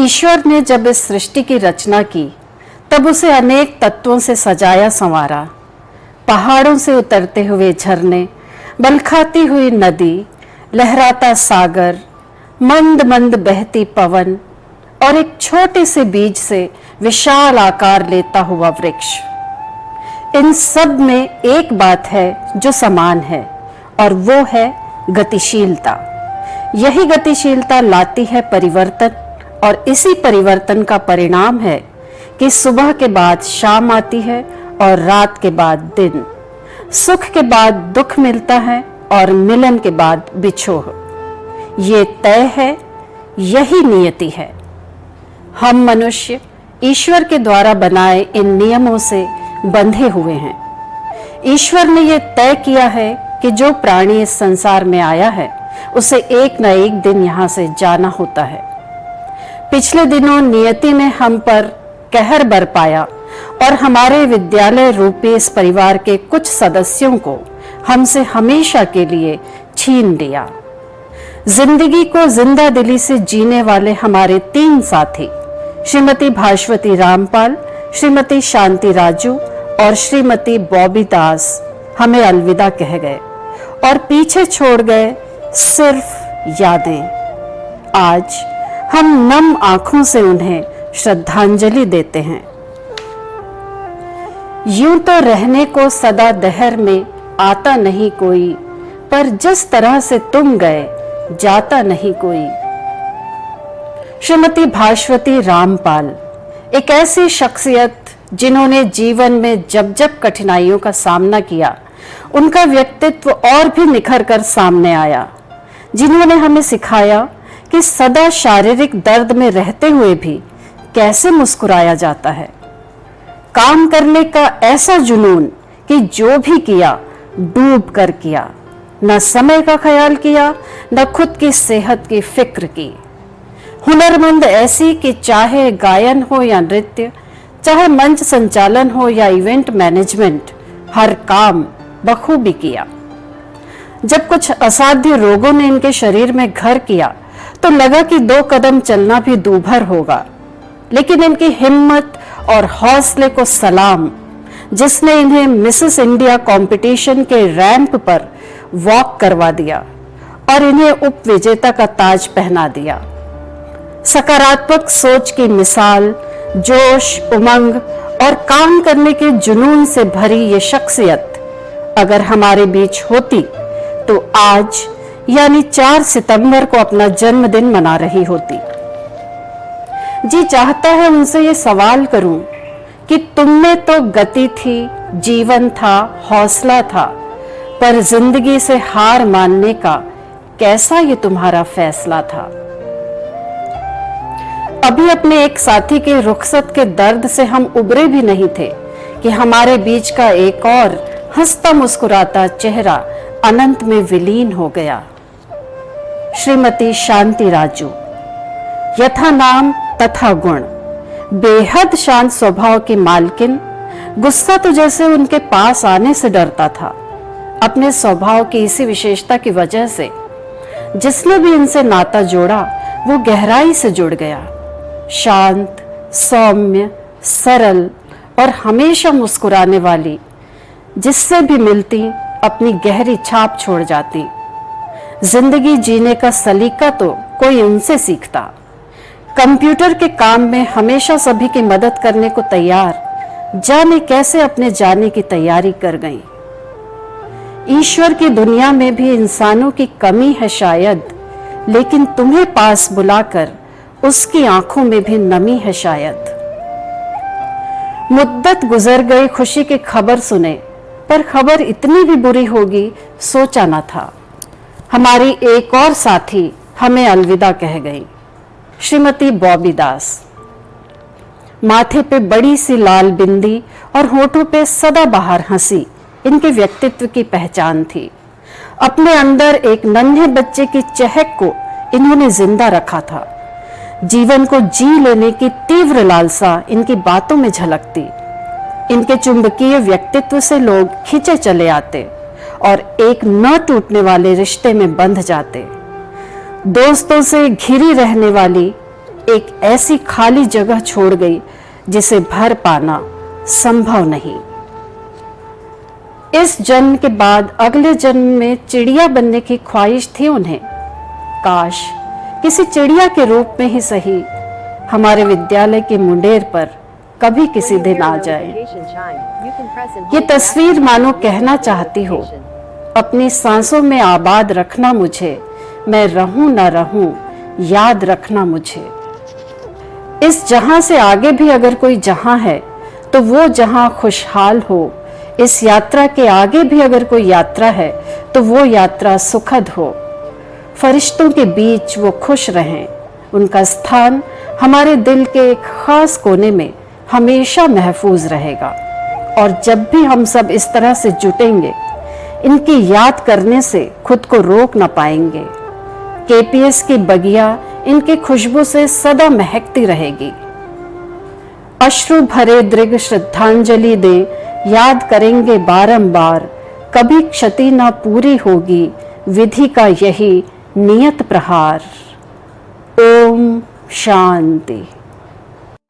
ईश्वर ने जब इस सृष्टि की रचना की तब उसे अनेक तत्वों से सजाया संवारा। पहाड़ों से उतरते हुए झरने, बलखाती हुई नदी, लहराता सागर, मंद मंद बहती पवन और एक छोटे से बीज से विशाल आकार लेता हुआ वृक्ष। इन सब में एक बात है जो समान है और वो है गतिशीलता। यही गतिशीलता लाती है परिवर्तन और इसी परिवर्तन का परिणाम है कि सुबह के बाद शाम आती है और रात के बाद दिन, सुख के बाद दुख मिलता है और मिलन के बाद बिछोह। ये तय है, यही नियति है। हम मनुष्य ईश्वर के द्वारा बनाए इन नियमों से बंधे हुए हैं। ईश्वर ने यह तय किया है कि जो प्राणी इस संसार में आया है उसे एक न एक दिन यहाँ से जाना होता है। पिछले दिनों नियति ने हम पर कहर बरपाया और हमारे विद्यालय रूपी इस परिवार के कुछ सदस्यों को हमसे हमेशा के लिए छीन लिया। जिंदगी को जिंदा दिली से जीने वाले हमारे 3 साथी, श्रीमती भास्वती रामपाल, श्रीमती शांति राजू और श्रीमती बॉबी दास, हमें अलविदा कह गए और पीछे छोड़ गए सिर्फ यादें। आज हम नम आंखों से उन्हें श्रद्धांजलि देते हैं। यूं तो रहने को सदा दहर में आता नहीं कोई, पर जिस तरह से तुम गए जाता नहीं कोई। श्रीमती भास्वती रामपाल एक ऐसी शख्सियत जिन्होंने जीवन में जब जब कठिनाइयों का सामना किया उनका व्यक्तित्व और भी निखर कर सामने आया, जिन्होंने हमें सिखाया कि सदा शारीरिक दर्द में रहते हुए भी कैसे मुस्कुराया जाता है। काम करने का ऐसा जुनून कि जो भी किया डूब कर किया, न समय का ख्याल किया न खुद की सेहत की फिक्र की। हुनरमंद ऐसी कि चाहे गायन हो या नृत्य, चाहे मंच संचालन हो या इवेंट मैनेजमेंट, हर काम बखूबी किया। जब कुछ असाध्य रोगों ने इनके शरीर में घर किया तो लगा कि 2 कदम चलना भी दूभर होगा, लेकिन इनकी हिम्मत और हौसले को सलाम, जिसने इन्हें मिसेस इंडिया कंपटीशन के रैंप पर वॉक करवा दिया और इन्हें उप विजेता का ताज पहना दिया। सकारात्मक सोच की मिसाल, जोश, उमंग और काम करने के जुनून से भरी ये शख्सियत अगर हमारे बीच होती तो आज यानी 4 सितंबर को अपना जन्मदिन मना रही होती। जी चाहता है उनसे ये सवाल करूं कि तुम में तो गति थी, जीवन था, हौसला था, पर जिंदगी से हार मानने का कैसा ये तुम्हारा फैसला था। अभी अपने एक साथी के रुखसत के दर्द से हम उबरे भी नहीं थे कि हमारे बीच का एक और हंसता मुस्कुराता चेहरा अनंत में विलीन हो गया। श्रीमती शांति राजू, यथा नाम तथा गुण, बेहद शांत स्वभाव की मालकिन। गुस्सा तो जैसे उनके पास आने से डरता था। अपने स्वभाव की इसी विशेषता की वजह से जिसने भी इनसे नाता जोड़ा वो गहराई से जुड़ गया। शांत, सौम्य, सरल और हमेशा मुस्कुराने वाली, जिससे भी मिलती अपनी गहरी छाप छोड़ जाती। जिंदगी जीने का सलीका तो कोई उनसे सीखता। कंप्यूटर के काम में हमेशा सभी की मदद करने को तैयार, जाने कैसे अपने जाने की तैयारी कर गई। ईश्वर की दुनिया में भी इंसानों की कमी है शायद, लेकिन तुम्हें पास बुलाकर उसकी आंखों में भी नमी है शायद। मुद्दत गुजर गई खुशी की खबर सुने, पर खबर इतनी भी बुरी होगी सोचा न था। हमारी एक और साथी हमें अलविदा कह गई, श्रीमती बॉबी दास। माथे पे बड़ी सी लाल बिंदी और होठों पे सदाबहार हंसी इनके व्यक्तित्व की पहचान थी। अपने अंदर एक नन्हे बच्चे की चहक को इन्होंने जिंदा रखा था। जीवन को जी लेने की तीव्र लालसा इनकी बातों में झलकती। इनके चुंबकीय व्यक्तित्व से लोग खींचे चले आते और एक न टूटने वाले रिश्ते में बंध जाते। दोस्तों से घिरी रहने वाली एक ऐसी खाली जगह छोड़ गई जिसे भर पाना संभव नहीं। इस जन्म के बाद अगले जन्म में चिड़िया बनने की ख्वाहिश थी उन्हें। काश किसी चिड़िया के रूप में ही सही हमारे विद्यालय के मुंडेर पर कभी किसी दिन आ जाए। ये तस्वीर मानो कहना चाहती हो, अपनी सांसों में आबाद रखना मुझे, मैं रहूं ना रहूं याद रखना मुझे। इस जहां से आगे भी अगर कोई जहां है तो वो जहां खुशहाल हो। इस यात्रा के आगे भी अगर कोई यात्रा है तो वो यात्रा सुखद हो। फरिश्तों के बीच वो खुश रहें। उनका स्थान हमारे दिल के एक खास कोने में हमेशा महफूज रहेगा। और जब भी हम सब इस तरह से जुटेंगे, इनकी याद करने से खुद को रोक ना पाएंगे। केपीएस की बगिया इनकी खुशबू से सदा महकती रहेगी। अश्रु भरे दृग श्रद्धांजलि दें, याद करेंगे बारंबार, कभी क्षति ना पूरी होगी विधि का यही नियत प्रहार। ओम शांति।